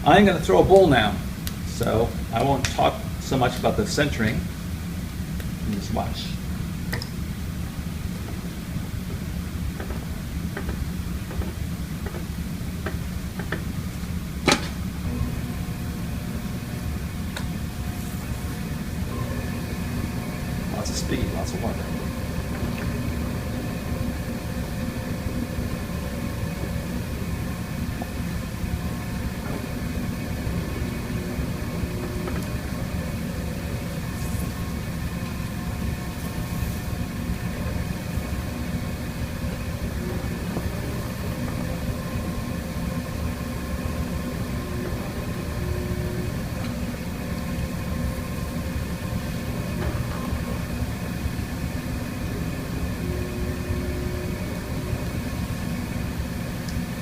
I'm going to throw a bowl now, so I won't talk so much about the centering. You just watch. Lots of speed, lots of water.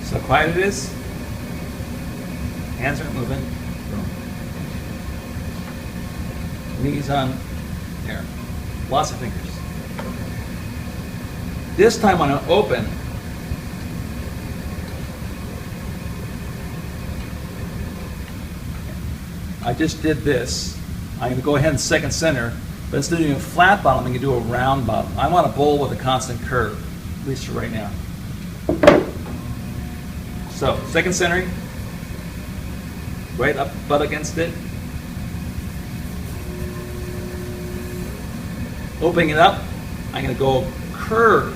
So quiet it is. Hands aren't moving. Knees on there. Lots of fingers. This time when I open, I just did this. I'm going to go ahead and second center, but instead of doing a flat bottom, I'm going to do a round bottom. I want a bowl with a constant curve, at least for right now. So, second centering, right up butt against it. Opening it up, I'm going to go curve.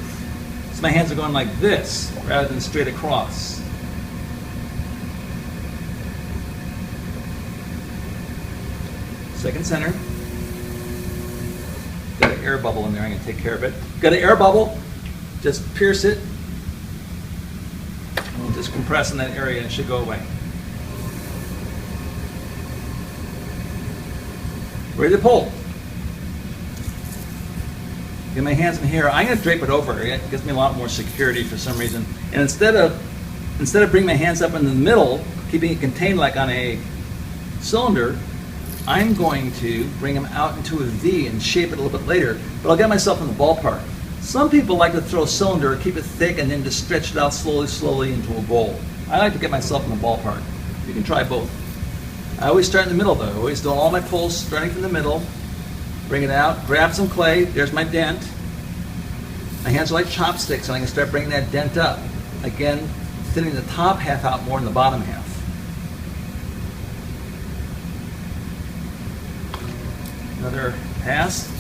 So my hands are going like this rather than straight across. Second center. Got an air bubble in there, I'm going to take care of it. Got an air bubble, just pierce it. Just compress in that area and it should go away. Ready to pull. Get my hands in here. I'm going to drape it over. It gives me a lot more security for some reason. And instead of bringing my hands up in the middle, keeping it contained like on a cylinder, I'm going to bring them out into a V and shape it a little bit later. But I'll get myself in the ballpark. Some people like to throw a cylinder, keep it thick, and then just stretch it out slowly into a bowl. I like to get myself in the ballpark. You can try both. I always start in the middle though. I always do all my pulls starting from the middle. Bring it out, grab some clay, there's my dent. My hands are like chopsticks, and I can start bringing that dent up. Again, thinning the top half out more than the bottom half. Another pass.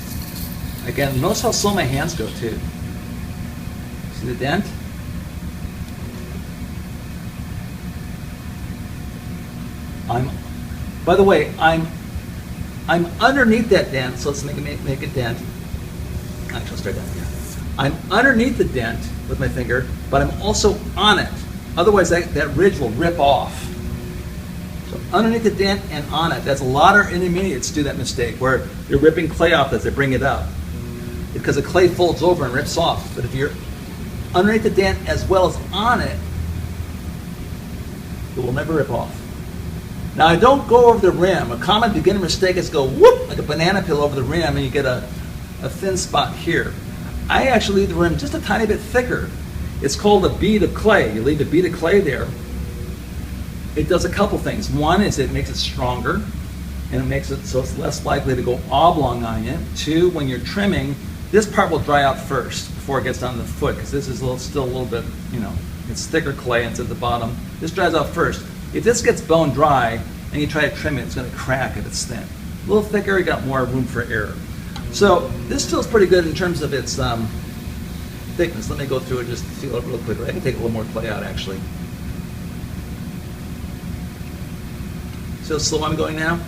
Again, notice how slow my hands go too. See the dent? By the way, I'm underneath that dent, so let's make a dent. Actually, I'll start down here. I'm underneath the dent with my finger, but I'm also on it. Otherwise, that ridge will rip off. So underneath the dent and on it. That's a lot of intermediates do that mistake, where they're ripping clay off as they bring it up. Because the clay folds over and rips off. But if you're underneath the dent as well as on it, it will never rip off. Now I don't go over the rim. A common beginner mistake is go whoop like a banana peel over the rim and you get a thin spot here. I actually leave the rim just a tiny bit thicker. It's called a bead of clay. You leave a bead of clay there. It does a couple things. One is it makes it stronger and it makes it so it's less likely to go oblong on you. Two, when you're trimming, this part will dry out first before it gets down to the foot, because this is still a little bit, it's thicker clay and it's at the bottom. This dries out first. If this gets bone dry and you try to trim it, it's going to crack if it's thin. A little thicker, you got more room for error. So this feels pretty good in terms of its thickness. Let me go through it just to feel it real quickly. I can take a little more clay out actually. See how slow I'm going now?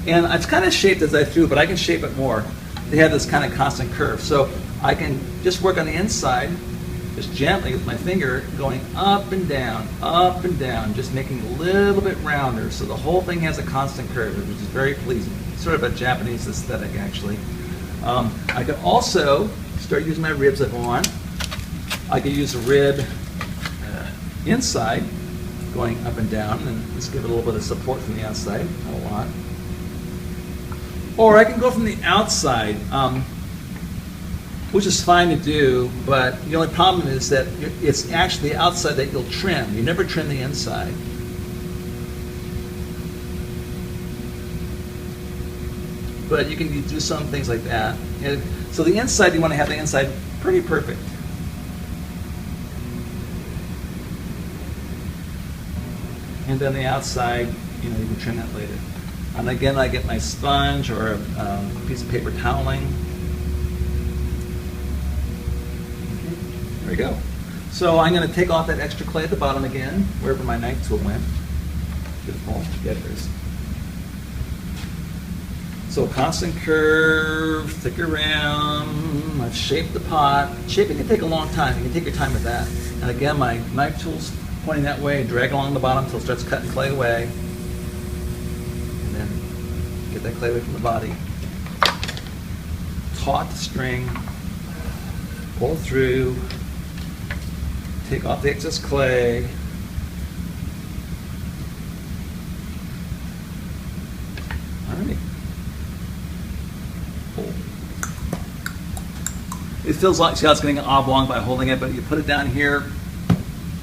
And it's kind of shaped as I threw, but I can shape it more. They have this kind of constant curve. So I can just work on the inside, just gently with my finger going up and down, just making a little bit rounder. So the whole thing has a constant curve, which is very pleasing. Sort of a Japanese aesthetic, actually. I could also start using my ribs if I want. I could use a rib inside, going up and down, and just give it a little bit of support from the outside, not a lot. Or I can go from the outside, which is fine to do, but the only problem is that it's actually the outside that you'll trim. You never trim the inside. but you can do some things like that. And so the inside, you want to have the inside pretty perfect. And then the outside, you can trim that later. And again, I get my sponge or a piece of paper toweling. There we go. So I'm going to take off that extra clay at the bottom again, wherever my knife tool went. Beautiful. Yeah, there's. So constant curve, thicker rim. I've shaped the pot. Shaping can take a long time. You can take your time with that. And again, my knife tool's pointing that way. Drag along the bottom until it starts cutting clay away. And then get that clay away from the body. Taut the string. Pull through. Take off the excess clay. All right. Pull. It feels like, see how it's getting oblong by holding it, but you put it down here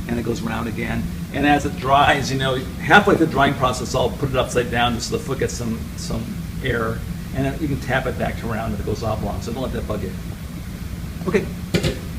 and it goes round again. And as it dries, halfway through the drying process, I'll put it upside down just so the foot gets some air. And then you can tap it back to round and it goes oblong. So don't let that bug you. Okay.